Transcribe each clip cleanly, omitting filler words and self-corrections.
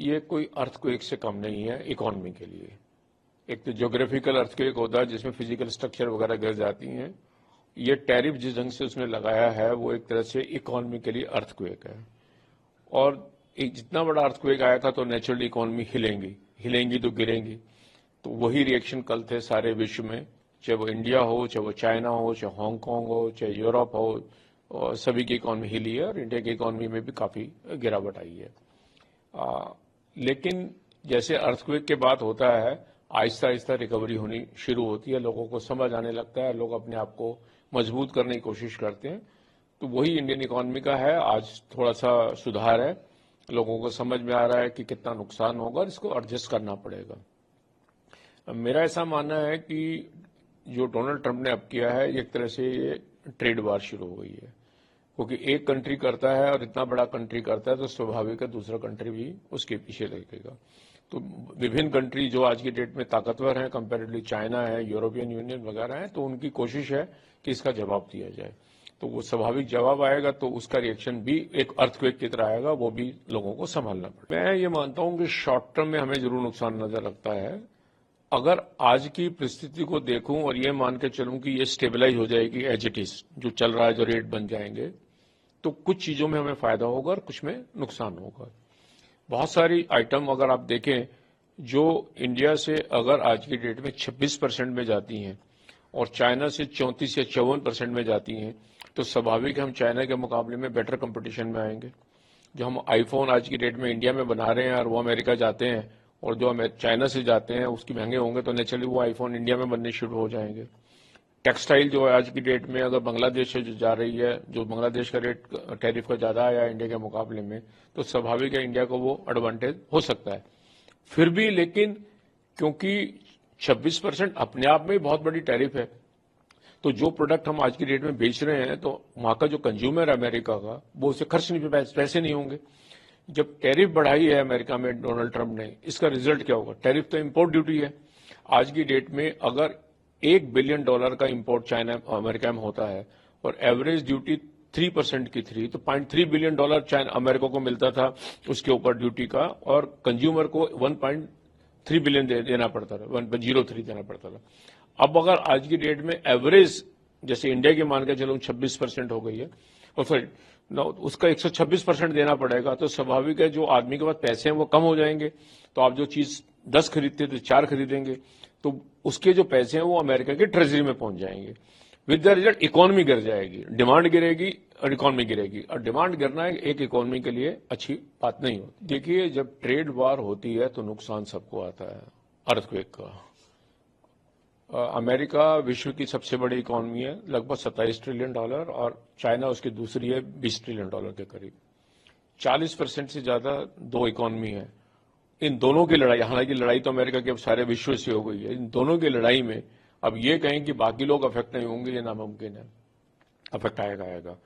ये कोई अर्थक्वेक से कम नहीं है इकोनॉमी के लिए। एक तो ज्योग्राफिकल अर्थक्वेक होता है जिसमें फिजिकल स्ट्रक्चर वगैरह गिर जाती हैं। ये टैरिफ जिस ढंग से उसने लगाया है वो एक तरह से इकोनॉमी के लिए अर्थक्वेक है। और एक जितना बड़ा अर्थक्वेक आया था तो नेचुरली इकोनॉमी हिलेंगी, हिलेंगी तो गिरेंगी। तो वही रिएक्शन कल थे सारे विश्व में, चाहे वो इंडिया हो, चाहे वो चाइना हो, चाहे हांगकांग हो, चाहे यूरोप हो, और सभी की इकोनॉमी हिली है और इंडिया की इकोनॉमी में भी काफी गिरावट आई है। लेकिन जैसे अर्थक्वेक के बाद होता है, आहिस्ता आहिस्ता रिकवरी होनी शुरू होती है, लोगों को समझ आने लगता है, लोग अपने आप को मजबूत करने की कोशिश करते हैं। तो वही इंडियन इकोनॉमी का है। आज थोड़ा सा सुधार है, लोगों को समझ में आ रहा है कि कितना नुकसान होगा और इसको एडजस्ट करना पड़ेगा। मेरा ऐसा मानना है कि जो डोनाल्ड ट्रंप ने अब किया है, एक तरह से ये ट्रेड वार शुरू हो गई है, क्योंकि एक कंट्री करता है और इतना बड़ा कंट्री करता है तो स्वाभाविक है दूसरा कंट्री भी उसके पीछे लगेगा। तो विभिन्न कंट्री जो आज की डेट में ताकतवर हैं, कंपेरेटिवली चाइना है, यूरोपियन यूनियन वगैरह है, तो उनकी कोशिश है कि इसका जवाब दिया जाए। तो वो स्वाभाविक जवाब आएगा तो उसका रिएक्शन भी एक अर्थक्वेक की तरह आएगा, वो भी लोगों को संभालना पड़ेगा। मैं ये मानता हूं कि शॉर्ट टर्म में हमें जरूर नुकसान नजर लगता है। अगर आज की परिस्थिति को देखूं और ये मान के चलूं कि ये स्टेबलाइज हो जाएगी एज इट इज, जो चल रहा है, जो रेट बन जाएंगे, तो कुछ चीजों में हमें फायदा होगा और कुछ में नुकसान होगा। बहुत सारी आइटम अगर आप देखें जो इंडिया से अगर आज की डेट में 26% में जाती हैं और चाइना से 34 या 54% में जाती हैं, तो स्वाभाविक हम चाइना के मुकाबले में बेटर कंपटीशन में आएंगे। जो हम आईफोन आज की डेट में इंडिया में बना रहे हैं और वो अमेरिका जाते हैं, और जो चाइना से जाते हैं उसकी महंगे होंगे, तो नेचुरली वो आईफोन इंडिया में बनने शुरू हो जाएंगे। टेक्सटाइल जो है आज की डेट में अगर बांग्लादेश से जो जा रही है, जो बांग्लादेश का रेट टैरिफ का ज्यादा आया इंडिया के मुकाबले में, तो स्वाभाविक है इंडिया को वो एडवांटेज हो सकता है। फिर भी लेकिन क्योंकि 26% अपने आप में बहुत बड़ी टैरिफ है, तो जो प्रोडक्ट हम आज की डेट में बेच रहे हैं तो वहां का जो कंज्यूमर है अमेरिका का, वो उसे खर्च नहीं, पैसे नहीं होंगे। जब टैरिफ बढ़ाई है अमेरिका में डोनाल्ड ट्रंप ने, इसका रिजल्ट क्या होगा? टैरिफ तो इंपोर्ट ड्यूटी है। आज की डेट में अगर $1 बिलियन का इंपोर्ट चाइना अमेरिका में होता है और एवरेज ड्यूटी 3% की थी, तो $0.3 बिलियन चाइना अमेरिका को मिलता था उसके ऊपर ड्यूटी का, और कंज्यूमर को 1.3 बिलियन देना पड़ता था, 1.03 देना पड़ता था। अब अगर आज की डेट में एवरेज जैसे इंडिया की मान के चलो 26% हो गई है और फिर उसका 126% देना पड़ेगा, तो स्वाभाविक है जो आदमी के पास पैसे हैं वो कम हो जाएंगे। तो आप जो चीज 10 खरीदते तो 4 खरीदेंगे, तो उसके जो पैसे हैं वो अमेरिका के ट्रेजरी में पहुंच जाएंगे। विद द रिजल्ट इकोनॉमी गिर जाएगी, डिमांड गिरेगी और इकोनॉमी गिरेगी, और डिमांड गिरना एक इकोनॉमी के लिए अच्छी बात नहीं होती। देखिए, जब ट्रेड वार होती है तो नुकसान सबको आता है। अर्थक्वेक का अमेरिका विश्व की सबसे बड़ी इकोनॉमी है, लगभग $27 ट्रिलियन, और चाइना उसकी दूसरी है $20 ट्रिलियन के करीब। 40% से ज्यादा दो इकोनॉमी है। इन दोनों की लड़ाई, हालांकि लड़ाई तो अमेरिका के अब सारे विश्व से हो गई है, इन दोनों की लड़ाई में अब ये कहें कि बाकी लोग अफेक्ट नहीं होंगे, ये नामुमकिन है। अफेक्ट आएगा,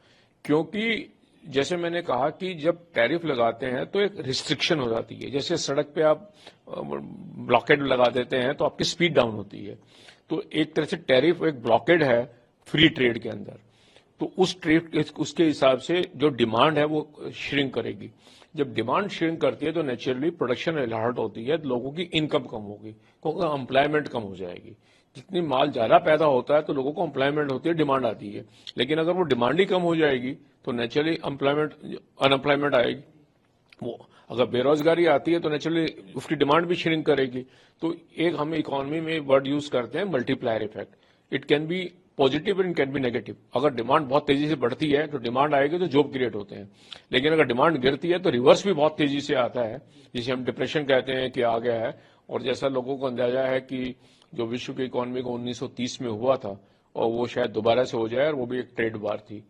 क्योंकि जैसे मैंने कहा कि जब टैरिफ लगाते हैं तो एक रिस्ट्रिक्शन हो जाती है। जैसे सड़क पे आप ब्लॉकेड लगा देते हैं तो आपकी स्पीड डाउन होती है, तो एक तरह से टैरिफ एक ब्लॉकेड है फ्री ट्रेड के अंदर। तो उस ट्रेड उसके हिसाब से जो डिमांड है वो श्रिंक करेगी। जब डिमांड श्रिंक करती है तो नेचुरली प्रोडक्शन हर्ट होती है, तो लोगों की इनकम कम होगी, क्योंकि एम्प्लॉयमेंट कम हो जाएगी। जितनी माल ज्यादा पैदा होता है तो लोगों को एम्प्लॉयमेंट होती है, डिमांड आती है। लेकिन अगर वो डिमांड ही कम हो जाएगी तो नेचुरली अनएम्प्लॉयमेंट आएगी। वो अगर बेरोजगारी आती है तो नेचुरली उसकी डिमांड भी श्रिंक करेगी। तो एक हम इकोनॉमी में वर्ड यूज करते हैं multiplier effect. It can be positive and can be negative. अगर डिमांड बहुत तेजी से बढ़ती है तो डिमांड आएगी तो जॉब क्रिएट होते हैं, लेकिन अगर डिमांड गिरती है तो रिवर्स भी बहुत तेजी से आता है, जिसे हम डिप्रेशन कहते हैं कि आ गया है। और जैसा लोगों को अंदाजा है कि जो विश्व की इकोनॉमी को 1930 में हुआ था और वो शायद दोबारा से हो जाए, और वो भी एक ट्रेड वार थी।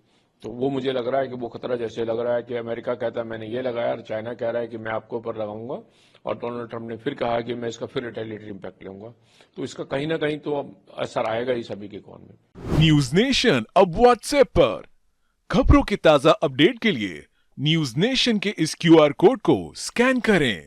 तो वो मुझे लग रहा है कि वो खतरा जैसे लग रहा है कि अमेरिका कहता है मैंने ये लगाया और चाइना कह रहा है कि मैं आपके ऊपर लगाऊंगा, और डोनाल्ड ट्रंप ने फिर कहा कि मैं इसका फिर रिटेलिएटरी इंपैक्ट लूंगा। तो इसका कहीं ना कहीं तो असर आएगा ही सभी की इकोनॉमी। न्यूज नेशन अब व्हाट्सएप पर खबरों के ताजा अपडेट के लिए न्यूज नेशन के इस QR कोड को स्कैन करें।